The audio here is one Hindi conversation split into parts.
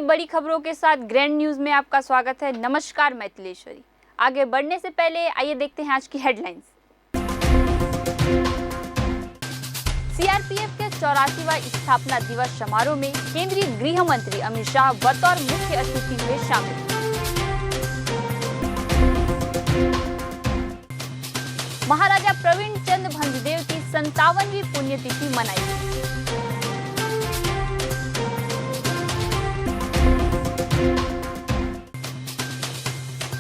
बड़ी खबरों के साथ ग्रैंड न्यूज में आपका स्वागत है। नमस्कार, मैं तिलेश्वरी। आगे बढ़ने से पहले आइए देखते हैं आज की हेडलाइंस। सीआरपीएफ के 84वां स्थापना दिवस समारोह में केंद्रीय गृह मंत्री अमित शाह बतौर मुख्य अतिथि हुए शामिल। महाराजा प्रवीण चंद भंजदेव की 57वीं पुण्यतिथि मनाई।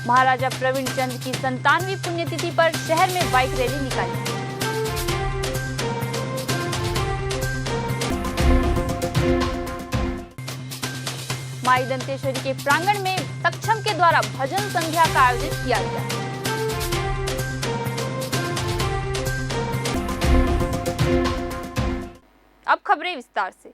महाराजा प्रवीण चंद की 57वीं पुण्यतिथि पर शहर में बाइक रैली निकाली। माई दंतेश्वरी के प्रांगण में सक्षम के द्वारा भजन संध्या का आयोजन किया गया। अब खबरें विस्तार से।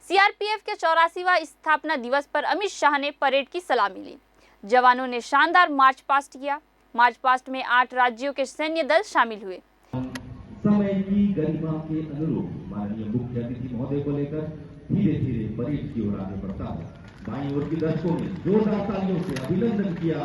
सीआरपीएफ के 84वां स्थापना दिवस पर अमित शाह ने परेड की सलामी ली। जवानों ने शानदार मार्च पास्ट किया। मार्च पास्ट में 8 राज्यों के सैन्य दल शामिल हुए। समय की गरिमा के अनुरूप माननीय मुख्य अतिथि महोदय को लेकर धीरे धीरे परेड की ओर आगे बढ़ता है। बाईं ओर की दर्शकों ने जोरदार तालियों से अभिनंदन किया।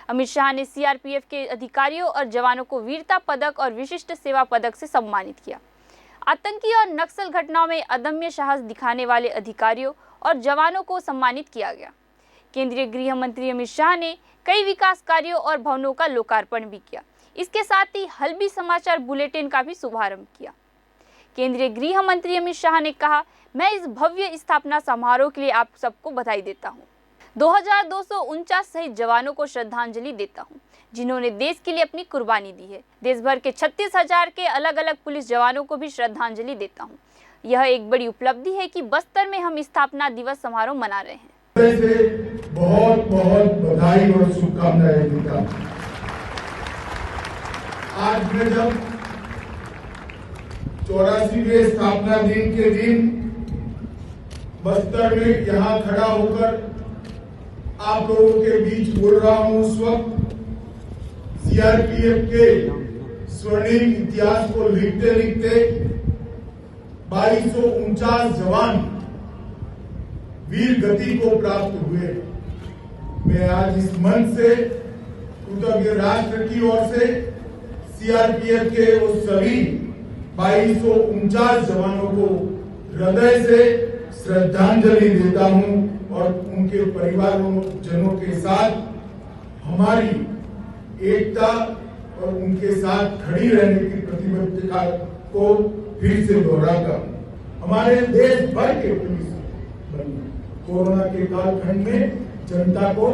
अमित शाह ने सीआरपीएफ के अधिकारियों और जवानों को वीरता पदक और विशिष्ट सेवा पदक से सम्मानित किया। आतंकी और नक्सल घटनाओं में अदम्य साहस दिखाने वाले अधिकारियों और जवानों को सम्मानित किया गया। केंद्रीय गृह मंत्री अमित शाह ने कई विकास कार्यों और भवनों का लोकार्पण भी किया। इसके साथ ही हल्बी समाचार बुलेटिन का भी शुभारंभ किया। केंद्रीय गृह मंत्री अमित शाह ने कहा, मैं इस भव्य स्थापना समारोह के लिए आप सबको बधाई देता हूँ। 2249 शहीद जवानों को श्रद्धांजलि देता हूं, जिन्होंने देश के लिए अपनी कुर्बानी दी है। देश भर के 36,000 के अलग अलग पुलिस जवानों को भी श्रद्धांजलि देता हूं। यह एक बड़ी उपलब्धि है कि बस्तर में हम स्थापना दिवस समारोह मना रहे हैं। से बहुत बहुत बधाई और शुभकामनाएं देता हूं। आज मैं जब 84वें स्थापना दिन के दिन बस्तर में यहाँ खड़ा होकर आप लोगों के बीच बोल रहा हूं, उस वक्त सीआरपीएफ के स्वर्णिम इतिहास को लिखते लिखते 2249 जवान वीर गति को प्राप्त हुए। मैं आज इस मंच से कृतज्ञ राष्ट्र की ओर से सीआरपीएफ के वो सभी 2249 जवानों को हृदय से श्रद्धांजलि देता हूं और उनके परिवारों जनों के साथ हमारी एकता और उनके साथ खड़ी रहने की प्रतिबद्धता को फिर से दोहराता हूं। हमारे देश भर के पुलिस कोरोना के कालखंड में जनता को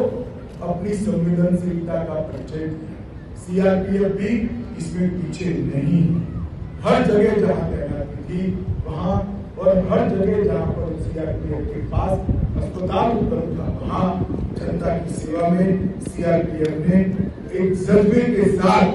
अपनी संवेदनशीलता का परिचय दिया। सीआरपीएफ भी इसमें पीछे नहीं। हर जगह जहां तैनाती थी वहां और हर जगह जहां पर सीआरपीएफ के पास अस्पताल उपलब्ध था वहां जनता की सेवा में सीआरपीएफ ने एक जज्बे के साथ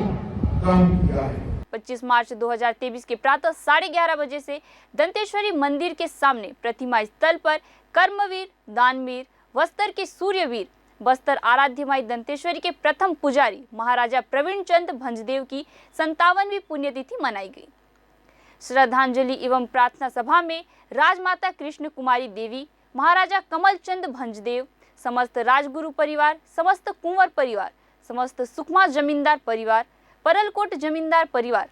काम किया है। 25 मार्च 2023 के प्रातः 11:30 बजे से दंतेश्वरी मंदिर के सामने प्रतिमा स्थल पर कर्मवीर, दानवीर, बस्तर के सूर्यवीर, बस्तर आराध्य माई दंतेश्वरी के प्रथम पुजारी महाराजा प्रवीण चंद भंजदेव की 57वीं पुण्यतिथि मनाई गई। श्रद्धांजलि एवं प्रार्थना सभा में राजमाता कृष्ण कुमारी देवी, महाराजा कमल चंद भंजदेव, समस्त राजगुरु परिवार, समस्त कुंवर परिवार, समस्त सुकमा जमींदार परिवार, परलकोट जमींदार परिवार,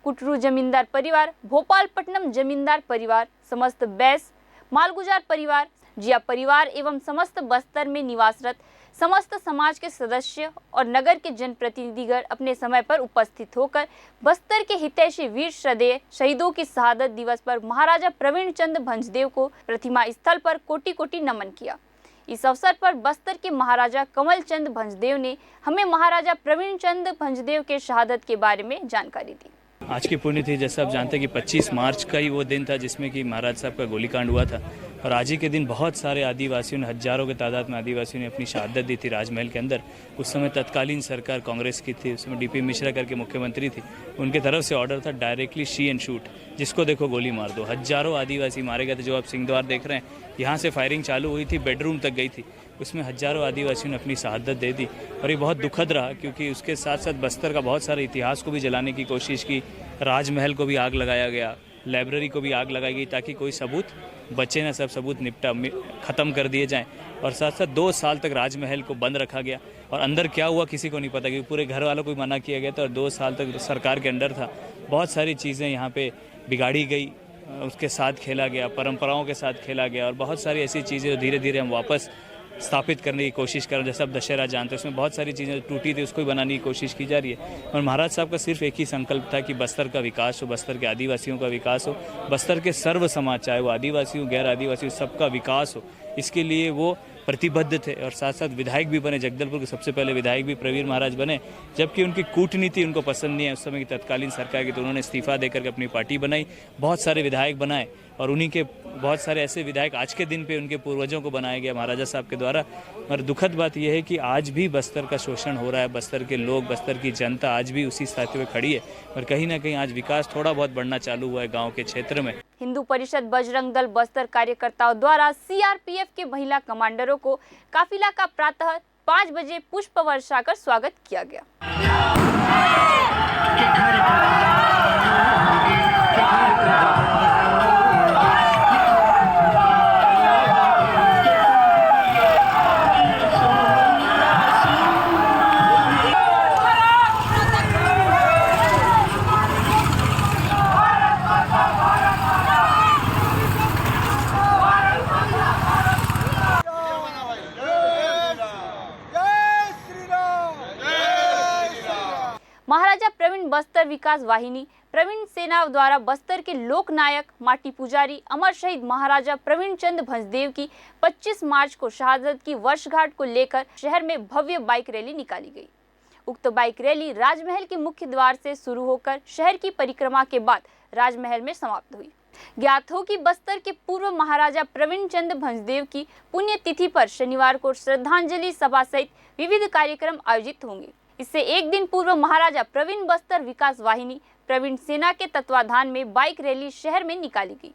कुटरू जमींदार परिवार, भोपालपट्टनम जमींदार परिवार, समस्त बैस मालगुजार परिवार, जिया परिवार एवं समस्त बस्तर में निवासरत समस्त समाज के सदस्य और नगर के जनप्रतिनिधिगण अपने समय पर उपस्थित होकर बस्तर के हितैषी वीर श्रद्धेय शहीदों की शहादत दिवस पर महाराजा प्रवीण चंद भंजदेव को प्रतिमा स्थल पर कोटि कोटि नमन किया। इस अवसर पर बस्तर के महाराजा कमल चंद भंजदेव ने हमें महाराजा प्रवीण चंद भंजदेव के शहादत के बारे में जानकारी दी। आज की पुण्यतिथि जैसा आप जानते हैं कि 25 मार्च का ही वो दिन था जिसमें कि महाराज साहब का गोलीकांड हुआ था और आज ही के दिन बहुत सारे आदिवासियों ने, हजारों के तादाद में आदिवासियों ने अपनी शहादत दी थी राजमहल के अंदर। उस समय तत्कालीन सरकार कांग्रेस की थी, उस समय डीपी मिश्रा करके मुख्यमंत्री थी, उनके तरफ से ऑर्डर था डायरेक्टली शी एंड शूट, जिसको देखो गोली मार दो। हजारों आदिवासी मारे गए थे। जो आप सिंहद्वार देख रहे हैं, यहाँ से फायरिंग चालू हुई थी, बेडरूम तक गई थी, उसमें हजारों आदिवासियों ने अपनी शहादत दे दी और ये बहुत दुखद रहा क्योंकि उसके साथ साथ बस्तर का बहुत सारे इतिहास को भी जलाने की कोशिश की। राजमहल को भी आग लगाया गया, लाइब्रेरी को भी आग लगाई गई ताकि कोई सबूत बचे ना, सब सबूत ख़त्म कर दिए जाएं। और साथ साथ 2 साल तक राजमहल को बंद रखा गया और अंदर क्या हुआ किसी को नहीं पता क्योंकि पूरे घर वालों को मना किया गया था और 2 साल तक सरकार के अंडर था। बहुत सारी चीज़ें यहाँ पे बिगाड़ी गई, उसके साथ खेला गया, परंपराओं के साथ खेला गया और बहुत सारी ऐसी चीज़ें जो धीरे धीरे हम वापस स्थापित करने की कोशिश कर रहे हैं। जैसे अब दशहरा जानते हैं, उसमें बहुत सारी चीज़ें टूटी थी, उसको भी बनाने की कोशिश की जा रही है। और महाराज साहब का सिर्फ एक ही संकल्प था कि बस्तर का विकास हो, बस्तर के आदिवासियों का विकास हो, बस्तर के सर्व समाज, चाहे वो आदिवासी हो, गैर आदिवासी हो, सबका विकास हो। इसके लिए वो प्रतिबद्ध थे और साथ साथ विधायक भी बने। जगदलपुर के सबसे पहले विधायक भी प्रवीर महाराज बने, जबकि उनकी कूटनीति उनको पसंद नहीं है उस समय की तत्कालीन सरकार की, तो उन्होंने इस्तीफा देकर के अपनी पार्टी बनाई, बहुत सारे विधायक बनाए और उन्हीं के बहुत सारे ऐसे विधायक आज के दिन पे उनके पूर्वजों को बनाया गया महाराजा साहब के द्वारा। और दुखद बात यह है कि आज भी बस्तर का शोषण हो रहा है, बस्तर के लोग, बस्तर की जनता आज भी उसी स्थिति में खड़ी है और कहीं ना कहीं आज विकास थोड़ा बहुत बढ़ना चालू हुआ है गाँव के क्षेत्र में। हिंदू परिषद बजरंग दल बस्तर कार्यकर्ताओं द्वारा सीआरपीएफ के महिला कमांडरों को काफिला का प्रातः 5 बजे पुष्प वर्षा कर स्वागत किया गया। महाराजा प्रवीण बस्तर विकास वाहिनी प्रवीण सेना द्वारा बस्तर के लोक नायक माटी पुजारी अमर शहीद महाराजा प्रवीण चंद भंजदेव की 25 मार्च को शहादत की वर्षगांठ को लेकर शहर में भव्य बाइक रैली निकाली गई। उक्त बाइक रैली राजमहल के मुख्य द्वार से शुरू होकर शहर की परिक्रमा के बाद राजमहल में समाप्त हुई। ज्ञात हो कि बस्तर के पूर्व महाराजा प्रवीण चंद भंजदेव की पुण्यतिथि पर शनिवार को श्रद्धांजलि सभा सहित विविध कार्यक्रम आयोजित होंगे। इससे एक दिन पूर्व महाराजा प्रवीण बस्तर विकास वाहिनी प्रवीण सेना के तत्वाधान में बाइक रैली शहर में निकाली गई।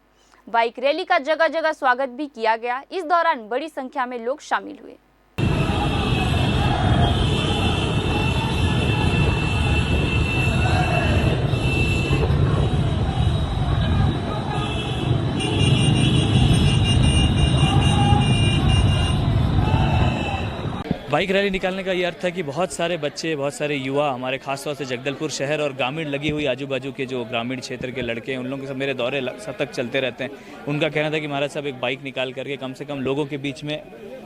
बाइक रैली का जगह जगह स्वागत भी किया गया। इस दौरान बड़ी संख्या में लोग शामिल हुए। बाइक रैली निकालने का ये अर्थ है कि बहुत सारे बच्चे, बहुत सारे युवा, हमारे खासतौर से जगदलपुर शहर और ग्रामीण लगी हुई आजू बाजू के जो ग्रामीण क्षेत्र के लड़के हैं, उन लोगों के सब मेरे दौरे सतत चलते रहते हैं। उनका कहना था कि महाराज साहब एक बाइक निकाल करके कम से कम लोगों के बीच में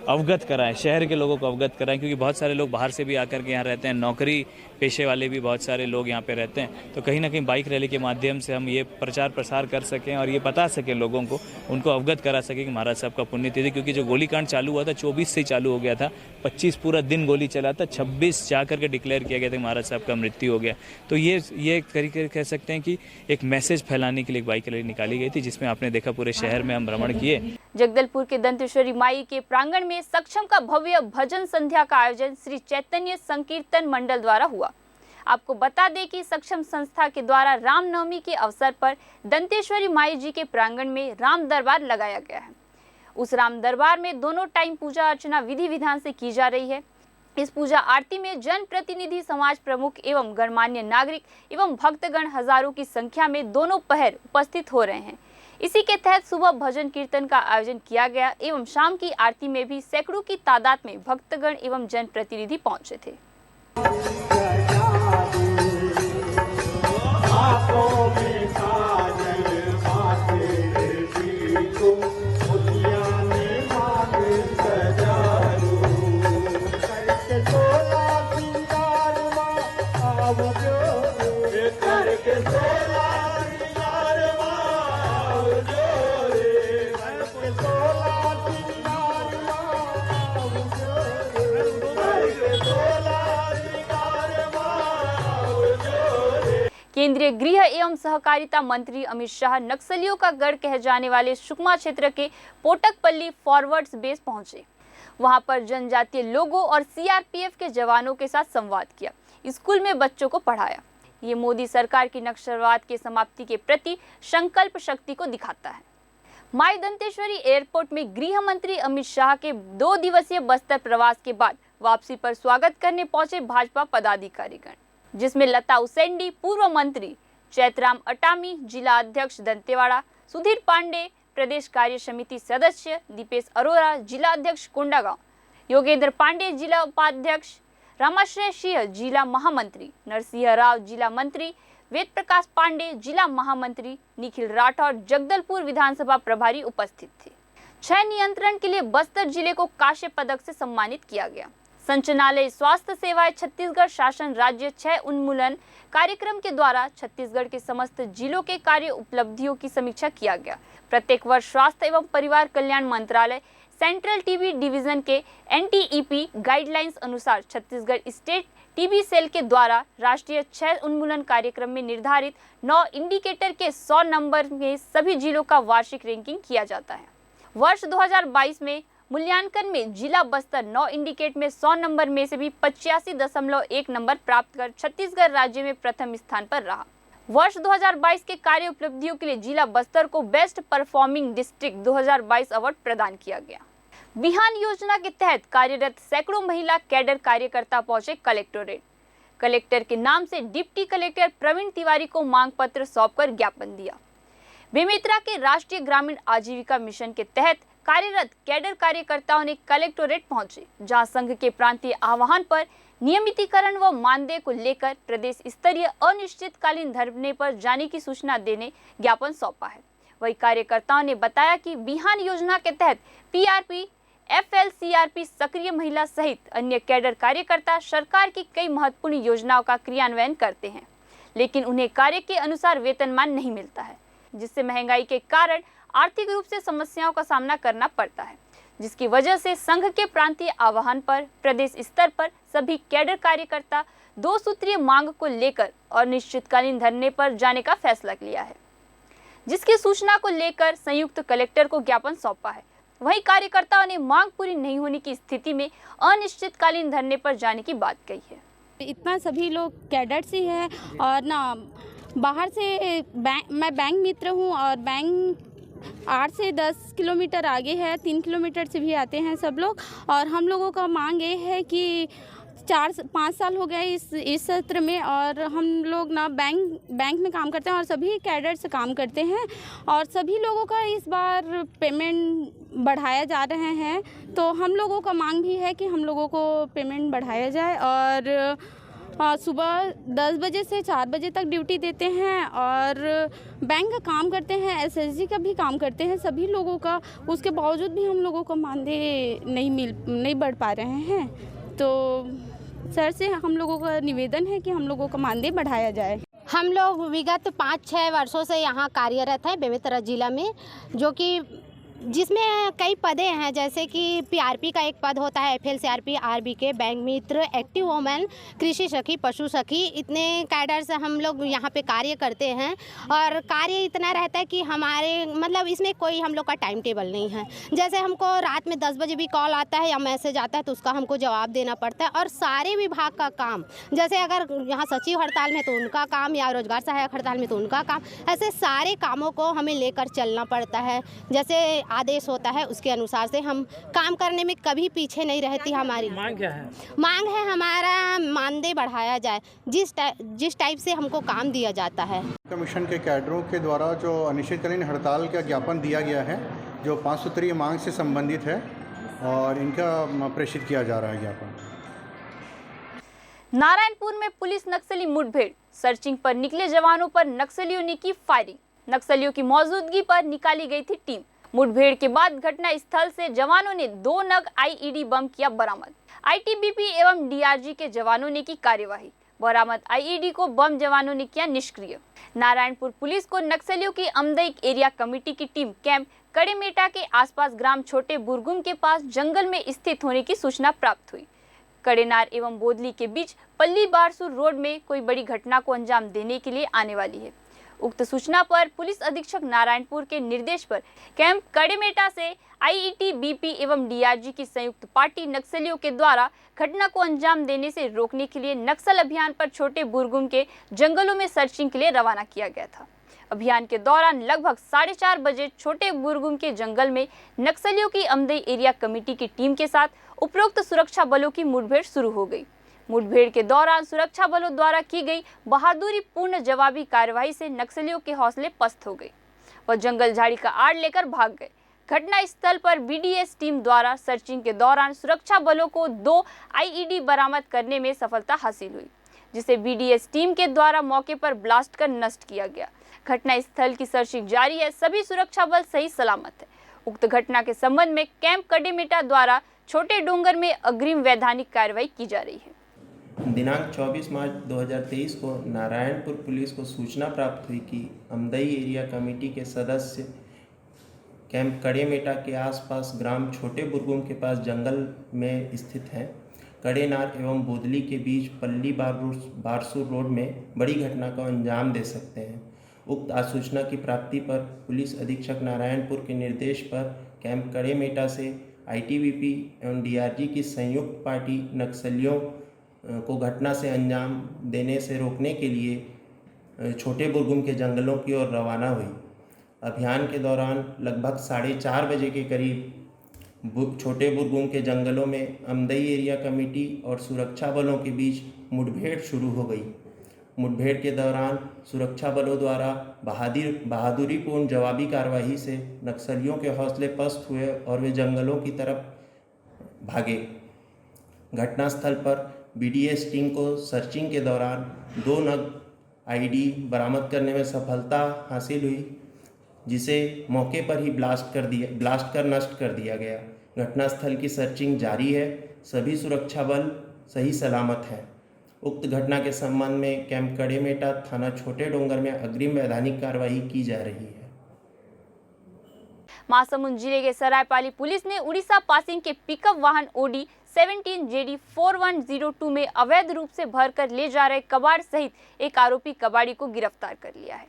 अवगत कराएं, शहर के लोगों को अवगत कराएं, क्योंकि बहुत सारे लोग बाहर से भी आकर के यहाँ रहते हैं, नौकरी पेशे वाले भी बहुत सारे लोग यहाँ पे रहते हैं। तो कहीं ना कहीं बाइक रैली के माध्यम से हम ये प्रचार प्रसार कर सकें और ये बता सकें लोगों को, उनको अवगत करा सकें कि महाराज साहब का पुण्यतिथि, क्योंकि जो गोलीकांड चालू हुआ था 24 से चालू हो गया था, 25 पूरा दिन गोली चला था, 26 जा करके डिक्लेयर किया गया था कि महाराज साहब का मृत्यु हो गया। तो ये एक तरीके कह सकते हैं कि एक मैसेज फैलाने के लिए बाइक रैली निकाली गई थी, जिसमें आपने देखा पूरे शहर में हम भ्रमण किए। जगदलपुर के दंतेश्वरी माई के प्रांगण में सक्षम का भव्य भजन संध्या का आयोजन श्री चैतन्य संकीर्तन मंडल द्वारा हुआ। आपको बता दें कि सक्षम संस्था के द्वारा रामनवमी के अवसर पर दंतेश्वरी माई जी के प्रांगण में राम दरबार लगाया गया है। उस राम दरबार में दोनों टाइम पूजा अर्चना विधि विधान से की जा रही है। इस पूजा आरती में जन प्रतिनिधि, समाज प्रमुख एवं गणमान्य नागरिक एवं भक्तगण हजारों की संख्या में दोनों पहर उपस्थित हो रहे हैं। इसी के तहत सुबह भजन कीर्तन का आयोजन किया गया एवं शाम की आरती में भी सैकड़ों की तादाद में भक्तगण एवं जन प्रतिनिधि पहुंचे थे। केंद्रीय गृह एवं सहकारिता मंत्री अमित शाह नक्सलियों का गढ़ कहे जाने वाले सुकमा क्षेत्र के पोटकपल्ली फॉरवर्ड्स बेस पहुंचे। वहां पर जनजातीय लोगों और सीआरपीएफ के जवानों के साथ संवाद किया, स्कूल में बच्चों को पढ़ाया। ये मोदी सरकार की नक्सलवाद के समाप्ति के प्रति संकल्प शक्ति को दिखाता है। माई दंतेश्वरी एयरपोर्ट में गृह मंत्री अमित शाह के 2 दिवसीय बस्तर प्रवास के बाद वापसी पर स्वागत करने पहुंचे भाजपा पदाधिकारीगण, जिसमें लता उसेंडी पूर्व मंत्री, चैतराम अटामी जिला अध्यक्ष दंतेवाड़ा, सुधीर पांडे प्रदेश कार्य समिति सदस्य, दीपेश अरोरा जिला अध्यक्ष कोंडागांव, योगेंद्र पांडे जिला उपाध्यक्ष, रामाश्रय सिंह जिला महामंत्री, नरसिंह राव जिला मंत्री, वेद प्रकाश पांडे जिला महामंत्री, निखिल राठौर जगदलपुर विधानसभा प्रभारी उपस्थित थे। क्षय नियंत्रण के लिए बस्तर जिले को कांस्य पदक से सम्मानित किया गया। संचालनालय स्वास्थ्य सेवाएं छत्तीसगढ़ शासन राज्य क्षय उन्मूलन कार्यक्रम के द्वारा छत्तीसगढ़ के समस्त जिलों के कार्य उपलब्धियों की समीक्षा किया गया। प्रत्येक वर्ष स्वास्थ्य एवं परिवार कल्याण मंत्रालय सेंट्रल टीबी डिवीजन के NTEP गाइडलाइंस अनुसार छत्तीसगढ़ स्टेट टीबी सेल के द्वारा राष्ट्रीय क्षय उन्मूलन कार्यक्रम में निर्धारित 9 इंडिकेटर के 100 नंबर में सभी जिलों का वार्षिक रैंकिंग किया जाता है। वर्ष 2022 में मूल्यांकन में जिला बस्तर 9 इंडिकेट में 100 नंबर में से भी 85.1 नंबर प्राप्त कर छत्तीसगढ़ राज्य में प्रथम स्थान पर रहा। वर्ष 2022 के कार्य उपलब्धियों के लिए जिला बस्तर को बेस्ट परफॉर्मिंग डिस्ट्रिक्ट 2022 अवार्ड प्रदान किया गया। बिहान योजना के तहत कार्यरत सैकड़ों महिला कैडर कार्यकर्ता पहुंचे कलेक्टोरेट। कलेक्टर के नाम से डिप्टी कलेक्टर प्रवीण तिवारी को मांग पत्र सौंपकर ज्ञापन दिया। बेमेतरा के राष्ट्रीय ग्रामीण आजीविका मिशन के तहत कार्यरत कैडर कार्यकर्ताओं ने कलेक्टोरेट पहुंचे, जहां संघ के प्रांतीय आह्वान पर नियमितीकरण व मानदेय को लेकर प्रदेश स्तरीय अनिश्चितकालीन धरने पर जाने की सूचना देने ज्ञापन सौंपा है। वही कार्यकर्ताओं ने बताया कि बिहान योजना के तहत PRP, FLCRP सक्रिय महिला सहित अन्य कैडर कार्यकर्ता सरकार की कई महत्वपूर्ण योजनाओं का क्रियान्वयन करते हैं, लेकिन उन्हें कार्य के अनुसार वेतनमान नहीं मिलता है, जिससे महंगाई के कारण आर्थिक रूप से समस्याओं का सामना करना पड़ता है, जिसकी वजह से संघ के प्रांतीय आह्वान पर प्रदेश स्तर पर सभी कैडर कार्यकर्ता 2 सूत्रीय मांग को लेकर अनिश्चितकालीन धरने पर जाने का फैसला लिया है, जिसकी सूचना को लेकर संयुक्त कलेक्टर को ज्ञापन सौंपा है। वहीं कार्यकर्ताओं ने मांग पूरी नहीं होने की स्थिति में अनिश्चितकालीन धरने पर जाने की बात कही है। इतना सभी लोग कैडर्स ही है और ना बाहर से मैं बैंक मित्र हूँ और बैंक 8 से 10 किलोमीटर आगे है, 3 किलोमीटर से भी आते हैं सब लोग। और हम लोगों का मांग ये है कि 4-5 साल हो गए इस सत्र में और हम लोग ना बैंक में काम करते हैं और सभी कैडर से काम करते हैं और सभी लोगों का इस बार पेमेंट बढ़ाया जा रहे हैं। तो हम लोगों का मांग भी है कि हम लोगों को पेमेंट बढ़ाया जाए और सुबह 10 बजे से 4 बजे तक ड्यूटी देते हैं और बैंक का काम करते हैं, SSG का भी काम करते हैं सभी लोगों का। उसके बावजूद भी हम लोगों को मानदेय नहीं बढ़ पा रहे हैं। तो सर से हम लोगों का निवेदन है कि हम लोगों का मानदेय बढ़ाया जाए। हम लोग विगत 5-6 वर्षों से यहाँ कार्यरत हैं बेमेतरा जिला में, जो कि जिसमें कई पदे हैं, जैसे कि PRP का एक पद होता है, FLCRP, RBK, बैंक मित्र, एक्टिव वोमेन, कृषि सखी, पशु सखी, इतने कैडर से हम लोग यहाँ पे कार्य करते हैं। और कार्य इतना रहता है कि हमारे मतलब इसमें कोई हम लोग का टाइम टेबल नहीं है। जैसे हमको रात में 10 बजे भी कॉल आता है या मैसेज आता है तो उसका हमको जवाब देना पड़ता है। और सारे विभाग का काम, जैसे अगर यहाँ सचिव हड़ताल में तो उनका काम, या रोजगार सहायक हड़ताल में तो उनका काम, ऐसे सारे कामों को हमें लेकर चलना पड़ता है। जैसे आदेश होता है उसके अनुसार से हम काम करने में कभी पीछे नहीं रहती। हमारी मांग क्या है? मांग है हमारा मानदेय बढ़ाया जाए, जिस टाइप से हमको काम दिया जाता है। कमीशन के कैडरों के द्वारा जो अनिश्चितकालीन हड़ताल का ज्ञापन दिया गया है, जो 5 सूत्रीय मांग से संबंधित है और इनका प्रेषित किया जा रहा है ज्ञापन। नारायणपुर में पुलिस नक्सली मुठभेड़, सर्चिंग पर निकले जवानों पर नक्सलियों ने की फायरिंग। नक्सलियों की मौजूदगी पर निकाली गई थी टीम। मुठभेड़ के बाद घटना स्थल से जवानों ने 2 नग IED बम किया बरामद। ITBP एवं DRG के जवानों ने की कार्यवाही। बरामद IED को बम जवानों ने किया निष्क्रिय। नारायणपुर पुलिस को नक्सलियों की अमदई एरिया कमेटी की टीम कैंप कड़ेमेटा के आसपास ग्राम छोटे बुरगुम के पास जंगल में स्थित होने की सूचना प्राप्त हुई। कड़ेनार एवं बोदली के बीच पल्ली बारसूर रोड में कोई बड़ी घटना को अंजाम देने के लिए आने वाली है। उक्त सूचना पर पुलिस अधीक्षक नारायणपुर के निर्देश पर कैंप कड़ेमेटा से IETBP एवं DRG की संयुक्त पार्टी नक्सलियों के द्वारा घटना को अंजाम देने से रोकने के लिए नक्सल अभियान पर छोटे बुरगुम के जंगलों में सर्चिंग के लिए रवाना किया गया था। अभियान के दौरान लगभग 4:30 बजे छोटे बुरगुम के जंगल में नक्सलियों की अमदई एरिया कमेटी की टीम के साथ उपरोक्त सुरक्षा बलों की मुठभेड़ शुरू हो गई। मुठभेड़ के दौरान सुरक्षा बलों द्वारा की गई बहादुरी पूर्ण जवाबी कार्रवाई से नक्सलियों के हौसले पस्त हो गए। वह जंगल झाड़ी का आड़ लेकर भाग गए। घटना स्थल पर BDS टीम द्वारा सर्चिंग के दौरान सुरक्षा बलों को 2 IED बरामद करने में सफलता हासिल हुई, जिसे BDS टीम के द्वारा मौके पर ब्लास्ट कर नष्ट किया गया। घटना स्थल की सर्चिंग जारी है, सभी सुरक्षा बल सही सलामत है। उक्त घटना के संबंध में कैंप कड़ेमेटा द्वारा छोटे डोंगर में अग्रिम वैधानिक कार्रवाई की जा रही है। दिनांक 24 मार्च 2023 को नारायणपुर पुलिस को सूचना प्राप्त हुई कि अमदई एरिया कमेटी के सदस्य कैंप कड़ेमेटा के आसपास ग्राम छोटे बुरगुम के पास जंगल में स्थित हैं। कड़ेनार एवं बोदली के बीच पल्ली बारसूर रोड में बड़ी घटना को अंजाम दे सकते हैं। उक्त आसूचना की प्राप्ति पर पुलिस अधीक्षक नारायणपुर के निर्देश पर कैंप कड़ेमेटा से ITBP एवं DRG की संयुक्त पार्टी नक्सलियों को घटना से अंजाम देने से रोकने के लिए छोटे बुरगुम के जंगलों की ओर रवाना हुई। अभियान के दौरान लगभग 4:30 बजे के करीब छोटे बुरगुम के जंगलों में अमदई एरिया कमेटी और सुरक्षा बलों के बीच मुठभेड़ शुरू हो गई। मुठभेड़ के दौरान सुरक्षा बलों द्वारा बहादुरीपूर्ण जवाबी कार्रवाई से नक्सलियों के हौसले पस्त हुए और वे जंगलों की तरफ भागे। घटनास्थल पर BDS टीम को सर्चिंग के दौरान 2 नग IED बरामद करने में सफलता हासिल हुई, जिसे मौके पर ही ब्लास्ट कर नष्ट कर दिया गया। घटनास्थल की सर्चिंग जारी है, सभी सुरक्षा बल सही सलामत हैं। उक्त घटना के संबंध में कैंप कड़ेमेटा थाना छोटे डोंगर में अग्रिम वैधानिक कार्रवाई की जा रही है। महासमुंद जिले के सरायपाली पुलिस ने उड़ीसा पासिंग के पिकअप वाहन OD 17 JD 4102 में अवैध रूप से भरकर ले जा रहे कबाड़ सहित एक आरोपी कबाड़ी को गिरफ्तार कर लिया है।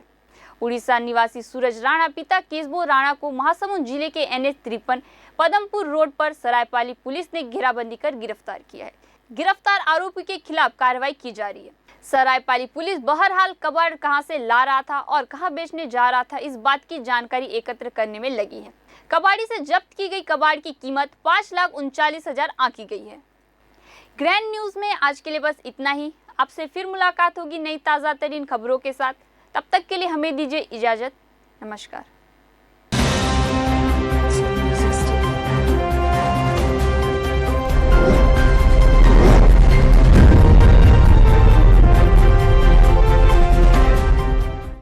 उड़ीसा निवासी सूरज राणा पिता केशबो राणा को महासमुंद जिले के NH 53 पदमपुर रोड पर सरायपाली पुलिस ने घेराबंदी कर गिरफ्तार किया है। गिरफ्तार आरोपी के खिलाफ कार्रवाई की जा रही है। सरायपाली पुलिस बहरहाल कबाड़ कहां से ला रहा था और कहां बेचने जा रहा था, इस बात की जानकारी एकत्र करने में लगी है। कबाड़ी से जब्त की गई कबाड़ की कीमत 5,39,000 आंकी गई है। ग्रैंड न्यूज में आज के लिए बस इतना ही। आपसे फिर मुलाकात होगी नई ताज़ा तरीन खबरों के साथ। तब तक के लिए हमें दीजिए इजाजत। नमस्कार।